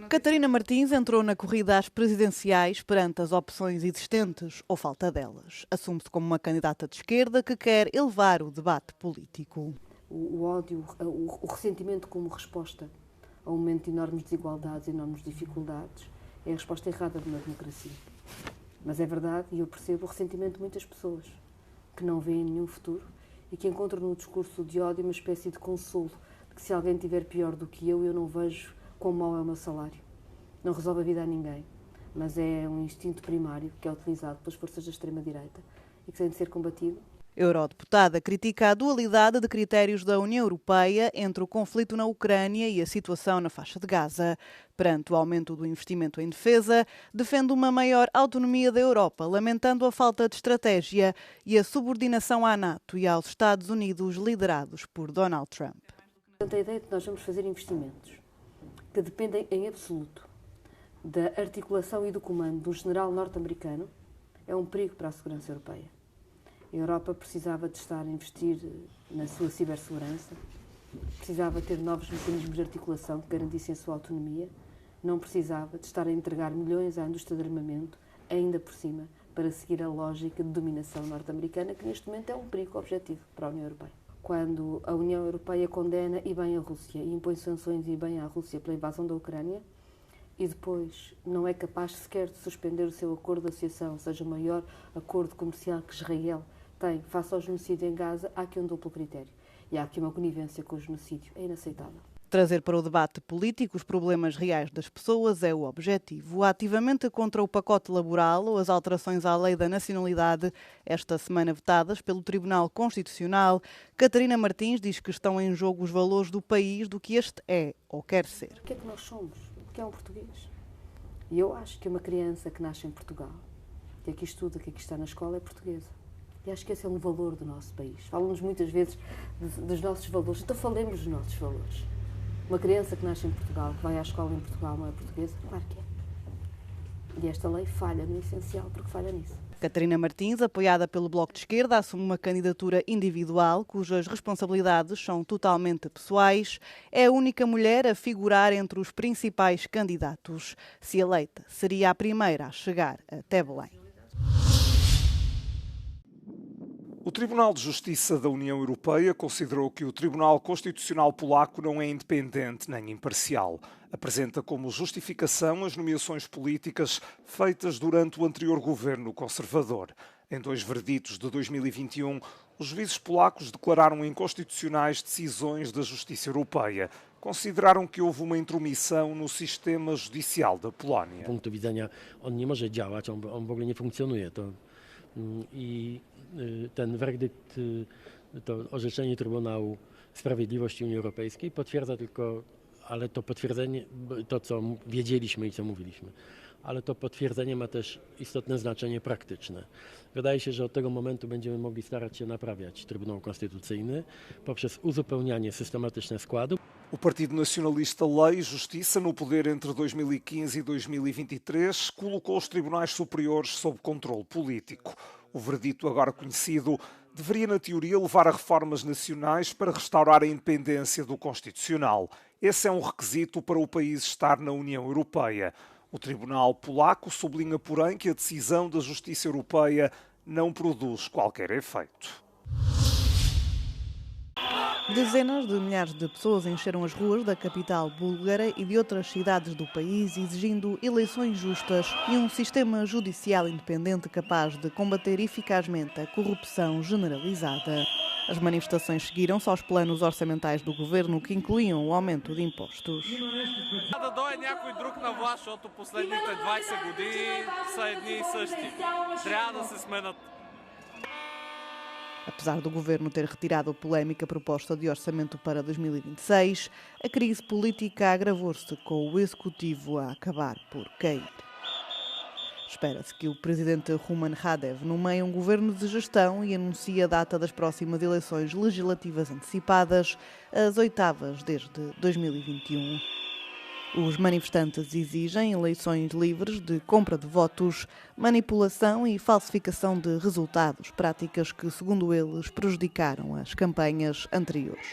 Catarina Martins entrou na corrida às presidenciais perante as opções existentes ou falta delas. Assume-se como uma candidata de esquerda que quer elevar o debate político. O ódio, o ressentimento como resposta a um momento de enormes desigualdades, enormes dificuldades, é a resposta errada de uma democracia. Mas é verdade, e eu percebo o ressentimento de muitas pessoas que não veem nenhum futuro e que encontram no discurso de ódio uma espécie de consolo, de que se alguém tiver pior do que eu não vejo quão mau é o meu salário. Não resolve a vida a ninguém, mas é um instinto primário que é utilizado pelas forças da extrema-direita e que tem de ser combatido. A eurodeputada critica a dualidade de critérios da União Europeia entre o conflito na Ucrânia e a situação na faixa de Gaza. Perante o aumento do investimento em defesa, defende uma maior autonomia da Europa, lamentando a falta de estratégia e a subordinação à NATO e aos Estados Unidos liderados por Donald Trump. Portanto, a ideia de que nós vamos fazer investimentos que dependem em absoluto da articulação e do comando do general norte-americano é um perigo para a segurança europeia. A Europa precisava de estar a investir na sua cibersegurança, precisava ter novos mecanismos de articulação que garantissem a sua autonomia, não precisava de estar a entregar milhões à indústria de armamento, ainda por cima, para seguir a lógica de dominação norte-americana, que neste momento é um perigo objetivo para a União Europeia. Quando a União Europeia condena e bem a Rússia e impõe sanções e bem à Rússia pela invasão da Ucrânia, e depois não é capaz sequer de suspender o seu acordo de associação, ou seja, o maior acordo comercial que Israel tem face ao genocídio em Gaza, há aqui um duplo critério. E há aqui uma conivência com o genocídio. É inaceitável. Trazer para o debate político os problemas reais das pessoas é o objetivo. Ativamente contra o pacote laboral ou as alterações à lei da nacionalidade, esta semana vetadas pelo Tribunal Constitucional, Catarina Martins diz que estão em jogo os valores do país, do que este é ou quer ser. O que é que nós somos? O que é um português? E eu acho que uma criança que nasce em Portugal, que aqui estuda, que aqui está na escola, é portuguesa. E acho que esse é um valor do nosso país. Falam-nos muitas vezes dos nossos valores. Então falemos dos nossos valores. Uma criança que nasce em Portugal, que vai à escola em Portugal, não é portuguesa? Claro que é. E esta lei falha no essencial, porque falha nisso. Catarina Martins, apoiada pelo Bloco de Esquerda, assume uma candidatura individual, cujas responsabilidades são totalmente pessoais. É a única mulher a figurar entre os principais candidatos. Se eleita, seria a primeira a chegar até Belém. O Tribunal de Justiça da União Europeia considerou que o Tribunal Constitucional polaco não é independente nem imparcial. Apresenta como justificação as nomeações políticas feitas durante o anterior governo conservador. Em 2 vereditos de 2021, os juízes polacos declararam inconstitucionais decisões da Justiça Europeia. Consideraram que houve uma intromissão no sistema judicial da Polónia. Z punktu widzenia on nie może działać, on w ogóle nie funkcjonuje. I ten werdykt, to orzeczenie Trybunału Sprawiedliwości Unii Europejskiej potwierdza tylko, ale to potwierdzenie, to co wiedzieliśmy i co mówiliśmy, ale to potwierdzenie ma też istotne znaczenie praktyczne. Wydaje się, że od tego momentu będziemy mogli starać się naprawiać Trybunał Konstytucyjny poprzez uzupełnianie systematyczne składu. O Partido Nacionalista Lei e Justiça, no poder entre 2015 e 2023, colocou os tribunais superiores sob controle político. O veredito, agora conhecido, deveria, na teoria, levar a reformas nacionais para restaurar a independência do Constitucional. Esse é um requisito para o país estar na União Europeia. O Tribunal polaco sublinha, porém, que a decisão da Justiça Europeia não produz qualquer efeito. Dezenas de milhares de pessoas encheram as ruas da capital búlgara e de outras cidades do país exigindo eleições justas e um sistema judicial independente capaz de combater eficazmente a corrupção generalizada. As manifestações seguiram-se aos planos orçamentais do governo que incluíam o aumento de impostos. Apesar do governo ter retirado a polémica proposta de orçamento para 2026, a crise política agravou-se com o executivo a acabar por cair. Espera-se que o presidente Rumen Radev nomeie um governo de gestão e anuncie a data das próximas eleições legislativas antecipadas, as 8ª desde 2021. Os manifestantes exigem eleições livres de compra de votos, manipulação e falsificação de resultados, práticas que, segundo eles, prejudicaram as campanhas anteriores.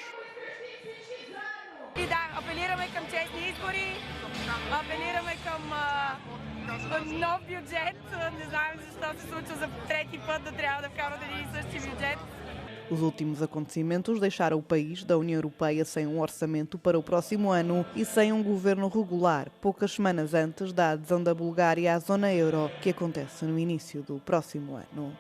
апелираме към нов бюджет. Не знаем защо се случва за трети път да трябва да вкарват един и същи бюджет. Os últimos acontecimentos deixaram o país da União Europeia sem um orçamento para o próximo ano e sem um governo regular, poucas semanas antes da adesão da Bulgária à zona euro, que acontece no início do próximo ano.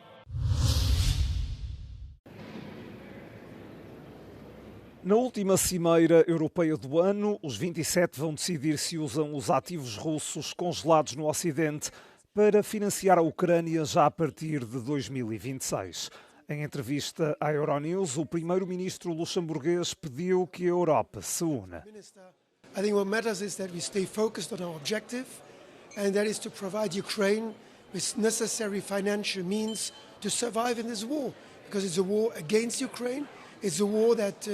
Na última cimeira europeia do ano, os 27 vão decidir se usam os ativos russos congelados no Ocidente para financiar a Ucrânia já a partir de 2026. Em entrevista à Euronews, o primeiro-ministro luxemburguês pediu que a Europa se una. I think what matters is that we stay focused on our objective, and that is to provide Ukraine with necessary financial means to survive in this war, because it's a war against Ukraine. It's a war that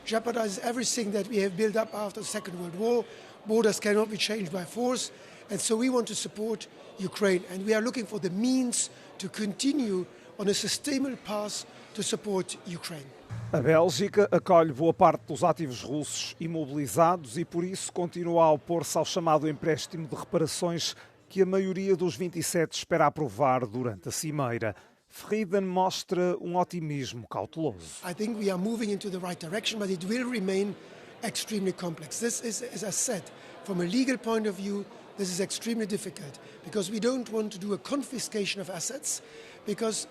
jeopardizes everything that we have built up after the Second World War. Borders cannot be changed by force, and so we want to support Ukraine, and we are looking for the means to continue on a sustainable path to support Ukraine. A Bélgica acolhe boa parte dos ativos russos imobilizados e, por isso, continua a opor-se ao chamado empréstimo de reparações que a maioria dos 27 espera aprovar durante a cimeira. Frieden mostra um otimismo cauteloso. I think we are moving into the right direction, but it will remain extremely complex. This is, as I said, from a legal point of view, this is extremely difficult because we don't want to do a confiscation of assets because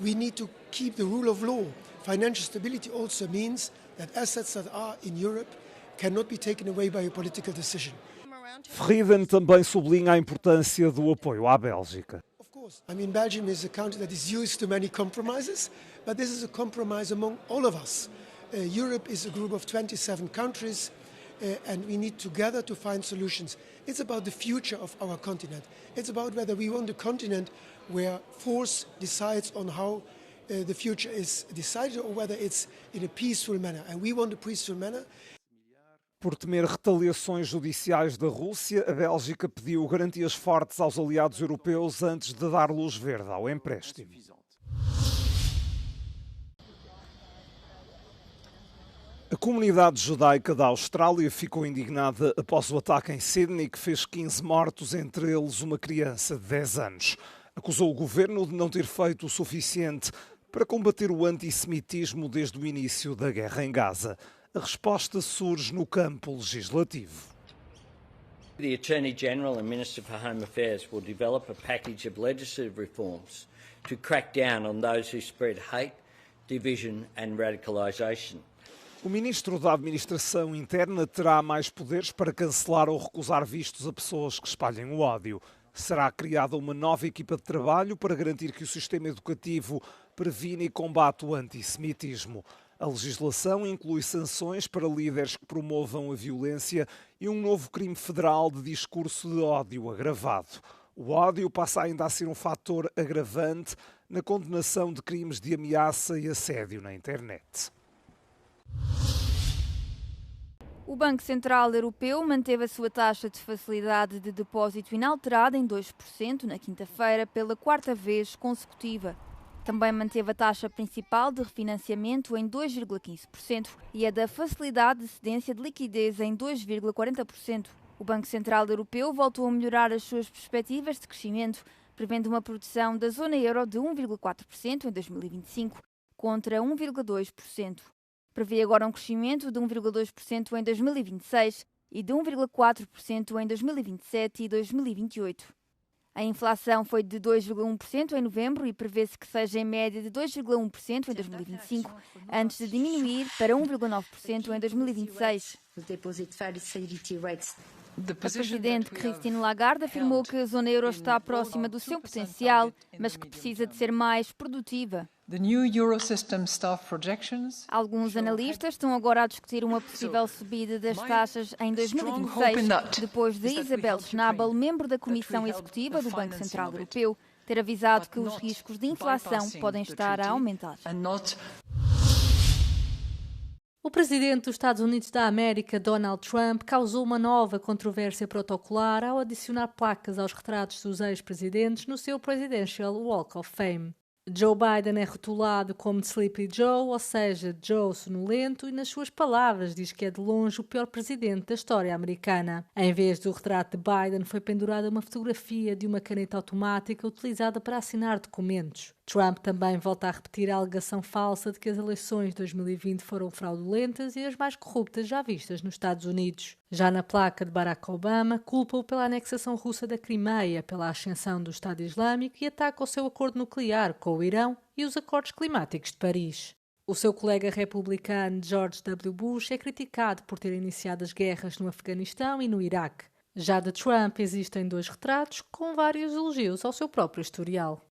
we need to keep the rule of law. Financial stability also means that assets that are in Europe cannot be taken away by a political decision. Frieden também sublinha a importância do apoio à Bélgica. Of course, I mean, Belgium is a country that is used to many compromises, but this is a compromise among all of us. Europe is a group of 27 countries, and we need together to find solutions. It's about the future of our continent. It's about whether we want a continent where force decides on how the future is decided or whether it's in a peaceful manner. And we want a peaceful manner. Por temer retaliações judiciais da Rússia, a Bélgica pediu garantias fortes aos aliados europeus antes de dar luz verde ao empréstimo. A comunidade judaica da Austrália ficou indignada após o ataque em Sydney que fez 15 mortos, entre eles uma criança de 10 anos. Acusou o governo de não ter feito o suficiente para combater o antissemitismo desde o início da guerra em Gaza. A resposta surge no campo legislativo. The Attorney General and Minister for Home Affairs will develop a package of legislative reforms to crack down on those who spread hate, division and radicalisation. O ministro da Administração Interna terá mais poderes para cancelar ou recusar vistos a pessoas que espalhem o ódio. Será criada uma nova equipa de trabalho para garantir que o sistema educativo previne e combate o antissemitismo. A legislação inclui sanções para líderes que promovam a violência e um novo crime federal de discurso de ódio agravado. O ódio passa ainda a ser um fator agravante na condenação de crimes de ameaça e assédio na internet. O Banco Central Europeu manteve a sua taxa de facilidade de depósito inalterada em 2% na quinta-feira pela quarta vez consecutiva. Também manteve a taxa principal de refinanciamento em 2,15% e a da facilidade de cedência de liquidez em 2,40%. O Banco Central Europeu voltou a melhorar as suas perspectivas de crescimento, prevendo uma produção da zona euro de 1,4% em 2025 contra 1,2%. Prevê agora um crescimento de 1,2% em 2026 e de 1,4% em 2027 e 2028. A inflação foi de 2,1% em novembro e prevê-se que seja em média de 2,1% em 2025, antes de diminuir para 1,9% em 2026. A presidente Christine Lagarde afirmou que a zona euro está próxima do seu potencial, mas que precisa de ser mais produtiva. Alguns analistas estão agora a discutir uma possível subida das taxas em 2026, depois de Isabel Schnabel, membro da Comissão Executiva do Banco Central Europeu, ter avisado que os riscos de inflação podem estar a aumentar. O presidente dos Estados Unidos da América, Donald Trump, causou uma nova controvérsia protocolar ao adicionar placas aos retratos dos ex-presidentes no seu Presidential Walk of Fame. Joe Biden é rotulado como de Sleepy Joe, ou seja, Joe sonolento, e nas suas palavras diz que é de longe o pior presidente da história americana. Em vez do retrato de Biden, foi pendurada uma fotografia de uma caneta automática utilizada para assinar documentos. Trump também volta a repetir a alegação falsa de que as eleições de 2020 foram fraudulentas e as mais corruptas já vistas nos Estados Unidos. Já na placa de Barack Obama, culpa-o pela anexação russa da Crimeia, pela ascensão do Estado Islâmico e ataca o seu acordo nuclear com o Irão e os acordos climáticos de Paris. O seu colega republicano George W. Bush é criticado por ter iniciado as guerras no Afeganistão e no Iraque. Já de Trump existem 2 retratos com vários elogios ao seu próprio historial.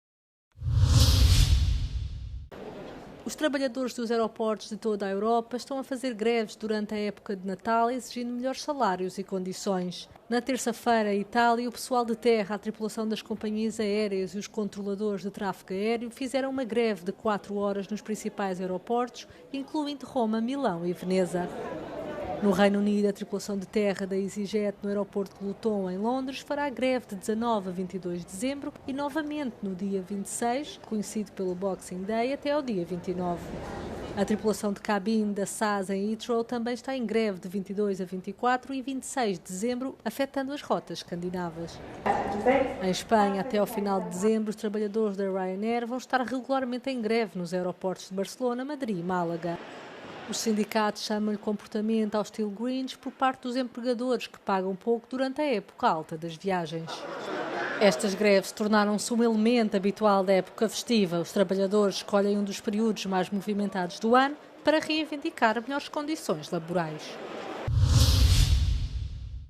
Os trabalhadores dos aeroportos de toda a Europa estão a fazer greves durante a época de Natal, exigindo melhores salários e condições. Na terça-feira, em Itália, o pessoal de terra, a tripulação das companhias aéreas e os controladores de tráfego aéreo fizeram uma greve de 4 horas nos principais aeroportos, incluindo Roma, Milão e Veneza. No Reino Unido, a tripulação de terra da EasyJet no aeroporto de Luton, em Londres, fará greve de 19 a 22 de dezembro e novamente no dia 26, conhecido pelo Boxing Day, até ao dia 29. A tripulação de cabine da SAS em Heathrow também está em greve de 22 a 24 e 26 de dezembro, afetando as rotas escandinavas. Em Espanha, até ao final de dezembro, os trabalhadores da Ryanair vão estar regularmente em greve nos aeroportos de Barcelona, Madrid e Málaga. Os sindicatos chamam-lhe comportamento ao estilo Grinch por parte dos empregadores que pagam pouco durante a época alta das viagens. Estas greves tornaram-se um elemento habitual da época festiva. Os trabalhadores escolhem um dos períodos mais movimentados do ano para reivindicar melhores condições laborais.